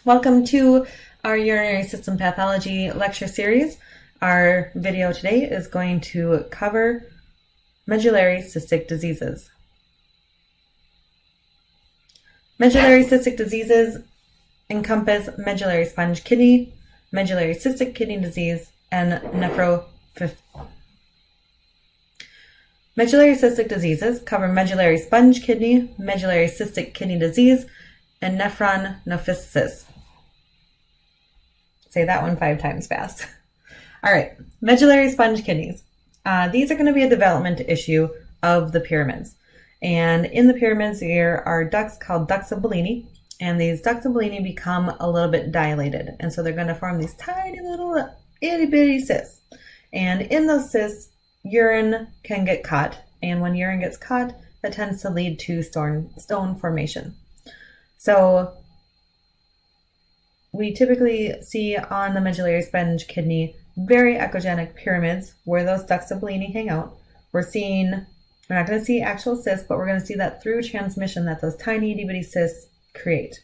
Welcome to our urinary system pathology lecture series. Our video today is going to cover medullary cystic diseases. Medullary cystic diseases encompass medullary sponge kidney, medullary cystic kidney disease, and Medullary cystic diseases cover medullary sponge kidney, medullary cystic kidney disease, and nephronophthisis. Say that one 5 times fast. All right, medullary sponge kidneys. These are going to be a development issue of the pyramids. And in the pyramids, there are ducts called ducts of Bellini, and these ducts of Bellini become a little bit dilated. And so they're going to form these tiny little itty bitty cysts. And in those cysts, urine can get caught. And when urine gets caught, that tends to lead to stone formation. So we typically see on the medullary sponge kidney very echogenic pyramids where those ducts of Bellini hang out. We're not going to see actual cysts, but we're going to see that through transmission that those tiny itty bitty cysts create.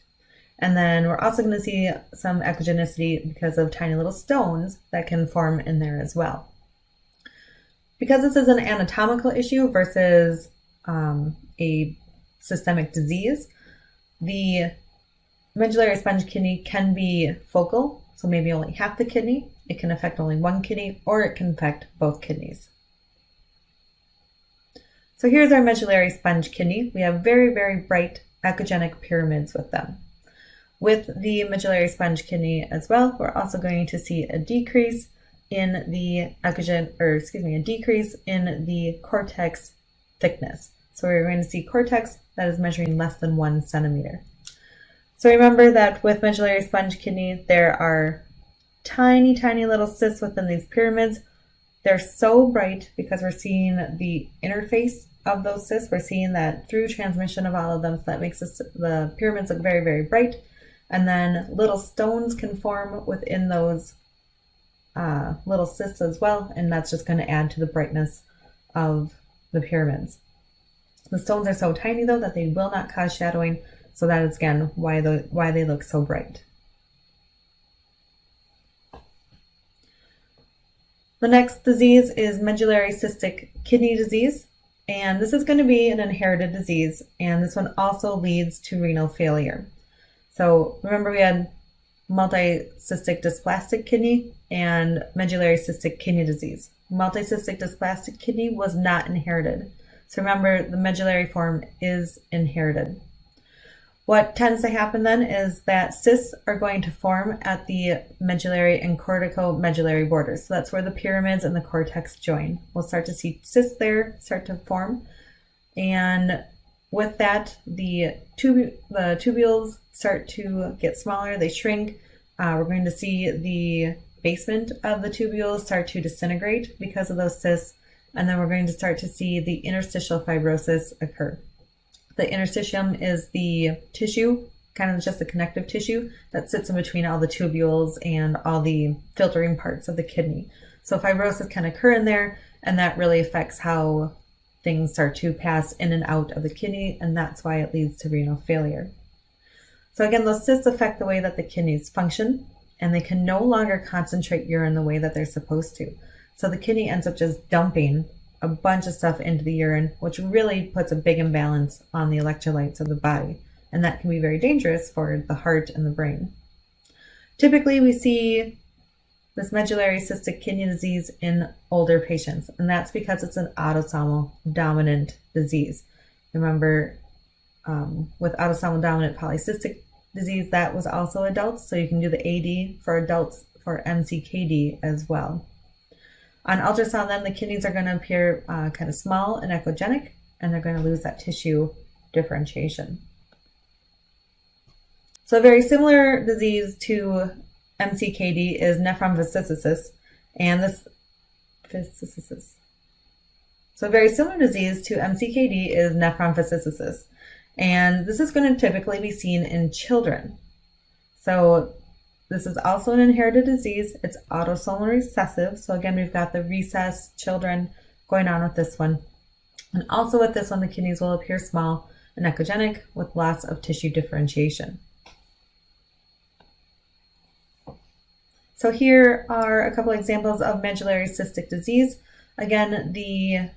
And then we're also going to see some echogenicity because of tiny little stones that can form in there as well. Because this is an anatomical issue versus a systemic disease, the medullary sponge kidney can be focal, so maybe only half the kidney. It can affect only one kidney, or it can affect both kidneys. So here's our medullary sponge kidney. We have very, very bright echogenic pyramids with them. With the medullary sponge kidney as well, we're also going to see a decrease in the decrease in the cortex thickness. So we're going to see cortex that is measuring less than 1 centimeter. So remember that with medullary sponge kidney, there are tiny, tiny little cysts within these pyramids. They're so bright because we're seeing the interface of those cysts. We're seeing that through transmission of all of them, so that makes the pyramids look very, very bright. And then little stones can form within those little cysts as well, and that's just going to add to the brightness of the pyramids. The stones are so tiny, though, that they will not cause shadowing. So that is, again, why they look so bright. The next disease is medullary cystic kidney disease. And this is going to be an inherited disease. And this one also leads to renal failure. So remember, we had multicystic dysplastic kidney and medullary cystic kidney disease. Multicystic dysplastic kidney was not inherited. So remember, the medullary form is inherited. What tends to happen then is that cysts are going to form at the medullary and corticomedullary borders. So that's where the pyramids and the cortex join. We'll start to see cysts there start to form. And with that, the tubules start to get smaller, they shrink. We're going to see the basement of the tubules start to disintegrate because of those cysts. And then we're going to start to see the interstitial fibrosis occur. The interstitium is the tissue, kind of just the connective tissue that sits in between all the tubules and all the filtering parts of the kidney. So fibrosis can occur in there, and that really affects how things start to pass in and out of the kidney, and that's why it leads to renal failure. So again, those cysts affect the way that the kidneys function, and they can no longer concentrate urine the way that they're supposed to. So the kidney ends up just dumping a bunch of stuff into the urine, which really puts a big imbalance on the electrolytes of the body. And that can be very dangerous for the heart and the brain. Typically, we see this medullary cystic kidney disease in older patients, and that's because it's an autosomal dominant disease. Remember, with autosomal dominant polycystic disease, that was also adults, so you can do the AD for adults for MCKD as well. On ultrasound, then, the kidneys are going to appear kind of small and echogenic, and they're going to lose that tissue differentiation. So a very similar disease to MCKD is nephronophthisis, and So a very similar disease to MCKD is nephronophthisis, and this is going to typically be seen in children. So this is also an inherited disease. It's autosomal recessive. So again, we've got the recessed children going on with this one. And also with this one, the kidneys will appear small and echogenic with lots of tissue differentiation. So here are a couple examples of medullary cystic disease. Again, the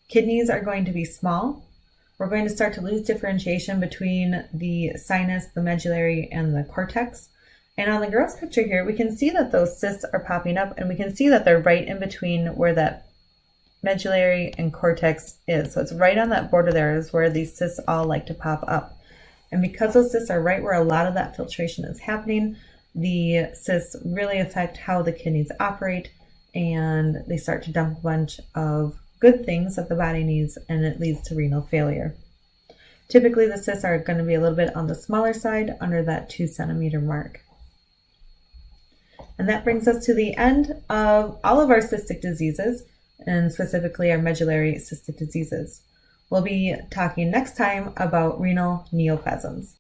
kidneys are going to be small. We're going to start to lose differentiation between the sinus, the medullary, and the cortex. And on the gross picture here, we can see that those cysts are popping up, and we can see that they're right in between where that medullary and cortex is. So it's right on that border there is where these cysts all like to pop up. And because those cysts are right where a lot of that filtration is happening, the cysts really affect how the kidneys operate, and they start to dump a bunch of good things that the body needs, and it leads to renal failure. Typically, the cysts are going to be a little bit on the smaller side, under that 2 centimeter mark. And that brings us to the end of all of our cystic diseases, and specifically our medullary cystic diseases. We'll be talking next time about renal neoplasms.